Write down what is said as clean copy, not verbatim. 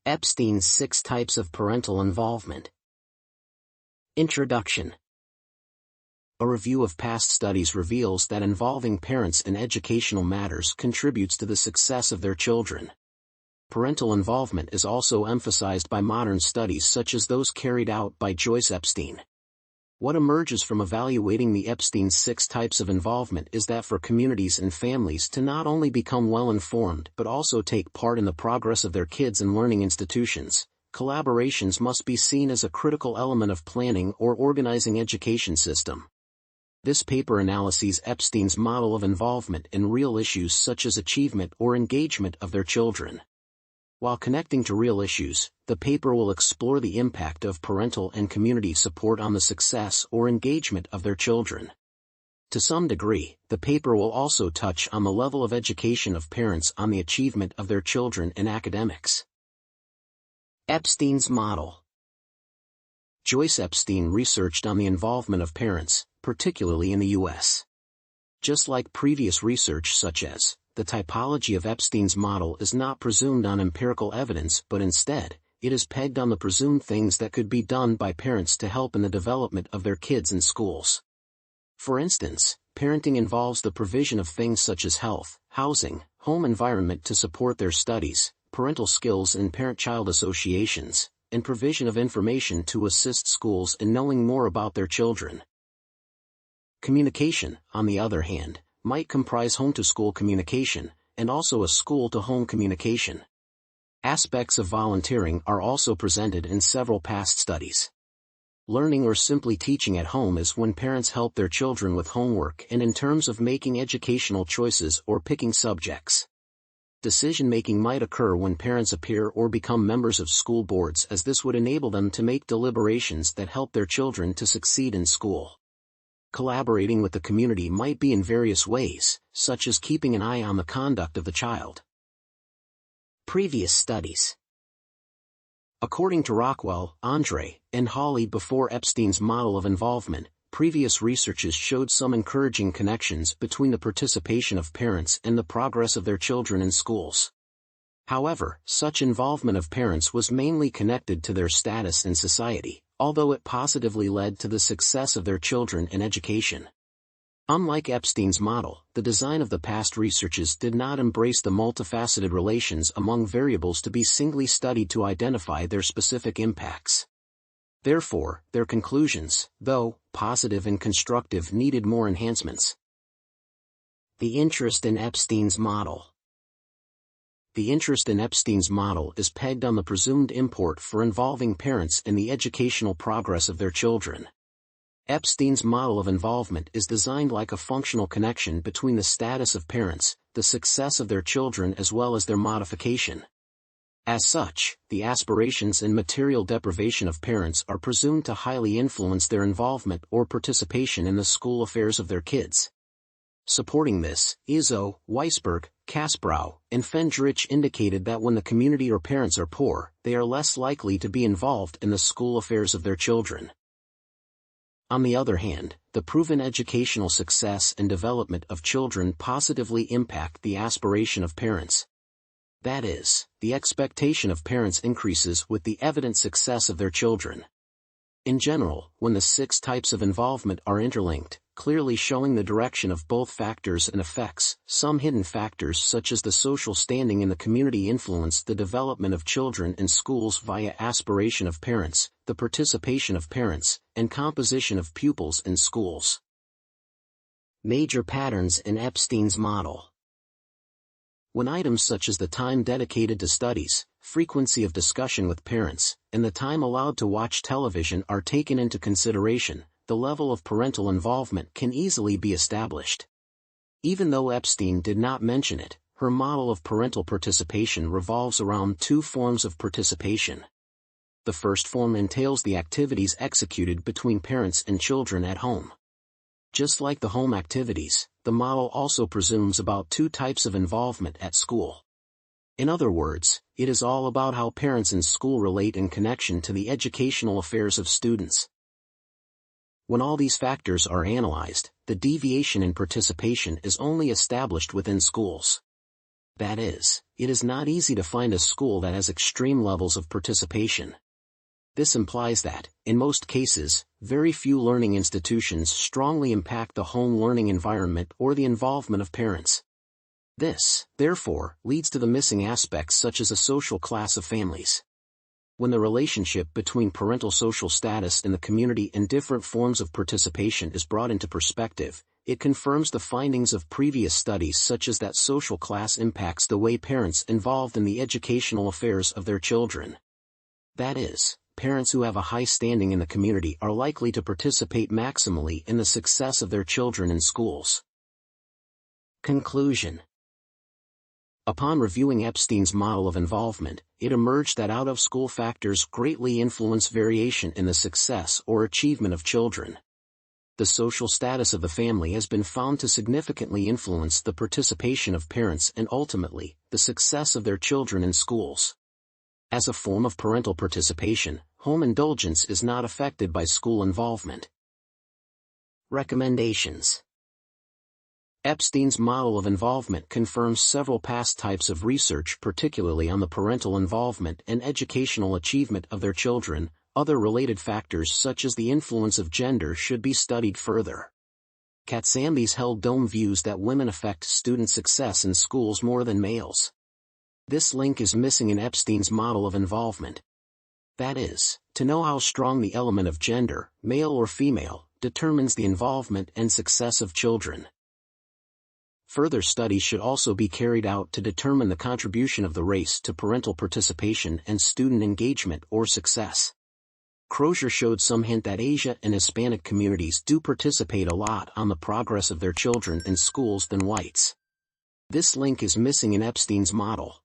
Epstein's 6 Types of Parental Involvement. Introduction. A review of past studies reveals that involving parents in educational matters contributes to the success of their children. Parental involvement is also emphasized by modern studies such as those carried out by Joyce Epstein. What emerges from evaluating the Epstein's 6 types of involvement is that for communities and families to not only become well-informed but also take part in the progress of their kids and learning institutions, collaborations must be seen as a critical element of planning or organizing education system. This paper analyses Epstein's model of involvement in real issues such as achievement or engagement of their children. While connecting to real issues, the paper will explore the impact of parental and community support on the success or engagement of their children. To some degree, the paper will also touch on the level of education of parents on the achievement of their children in academics. Epstein's model. Joyce Epstein researched on the involvement of parents, particularly in the U.S. Just like previous research such as the typology of Epstein's model is not presumed on empirical evidence but instead, it is pegged on the presumed things that could be done by parents to help in the development of their kids in schools. For instance, parenting involves the provision of things such as health, housing, home environment to support their studies, parental skills and parent-child associations, and provision of information to assist schools in knowing more about their children. Communication, on the other hand, might comprise home-to-school communication, and also a school-to-home communication. Aspects of volunteering are also presented in several past studies. Learning or simply teaching at home is when parents help their children with homework and in terms of making educational choices or picking subjects. Decision-making might occur when parents appear or become members of school boards, as this would enable them to make deliberations that help their children to succeed in school. Collaborating with the community might be in various ways, such as keeping an eye on the conduct of the child. Previous studies. According to Rockwell, Andre, and Hawley before Epstein's model of involvement, previous researches showed some encouraging connections between the participation of parents and the progress of their children in schools. However, such involvement of parents was mainly connected to their status in society, although it positively led to the success of their children in education. Unlike Epstein's model, the design of the past researches did not embrace the multifaceted relations among variables to be singly studied to identify their specific impacts. Therefore, their conclusions, though positive and constructive, needed more enhancements. The interest in Epstein's model. The interest in Epstein's model is pegged on the presumed import for involving parents in the educational progress of their children. Epstein's model of involvement is designed like a functional connection between the status of parents, the success of their children as well as their modification. As such, the aspirations and material deprivation of parents are presumed to highly influence their involvement or participation in the school affairs of their kids. Supporting this, Izzo, Weisberg, Kasbrow, and Fendrich indicated that when the community or parents are poor, they are less likely to be involved in the school affairs of their children. On the other hand, the proven educational success and development of children positively impact the aspiration of parents. That is, the expectation of parents increases with the evident success of their children. In general, when the 6 types of involvement are interlinked, clearly showing the direction of both factors and effects, some hidden factors such as the social standing in the community influence the development of children in schools via aspiration of parents, the participation of parents, and composition of pupils in schools. Major patterns in Epstein's model. When items such as the time dedicated to studies, frequency of discussion with parents, and the time allowed to watch television are taken into consideration, the level of parental involvement can easily be established. Even though Epstein did not mention it, her model of parental participation revolves around 2 forms of participation. The first form entails the activities executed between parents and children at home. Just like the home activities, the model also presumes about 2 types of involvement at school. In other words, it is all about how parents in school relate in connection to the educational affairs of students. When all these factors are analyzed, the deviation in participation is only established within schools. That is, it is not easy to find a school that has extreme levels of participation. This implies that, in most cases, very few learning institutions strongly impact the home learning environment or the involvement of parents. This, therefore, leads to the missing aspects such as a social class of families. When the relationship between parental social status in the community and different forms of participation is brought into perspective, it confirms the findings of previous studies such as that social class impacts the way parents involved in the educational affairs of their children. That is, parents who have a high standing in the community are likely to participate maximally in the success of their children in schools. Conclusion. Upon reviewing Epstein's model of involvement, it emerged that out-of-school factors greatly influence variation in the success or achievement of children. The social status of the family has been found to significantly influence the participation of parents and ultimately, the success of their children in schools. As a form of parental participation, home indulgence is not affected by school involvement. Recommendations. Epstein's model of involvement confirms several past types of research, particularly on the parental involvement and educational achievement of their children. Other related factors such as the influence of gender should be studied further. Catsambis held dome views that women affect student success in schools more than males. This link is missing in Epstein's model of involvement. That is, to know how strong the element of gender, male or female, determines the involvement and success of children. Further studies should also be carried out to determine the contribution of the race to parental participation and student engagement or success. Crozier showed some hint that Asia and Hispanic communities do participate a lot on the progress of their children in schools than whites. This link is missing in Epstein's model.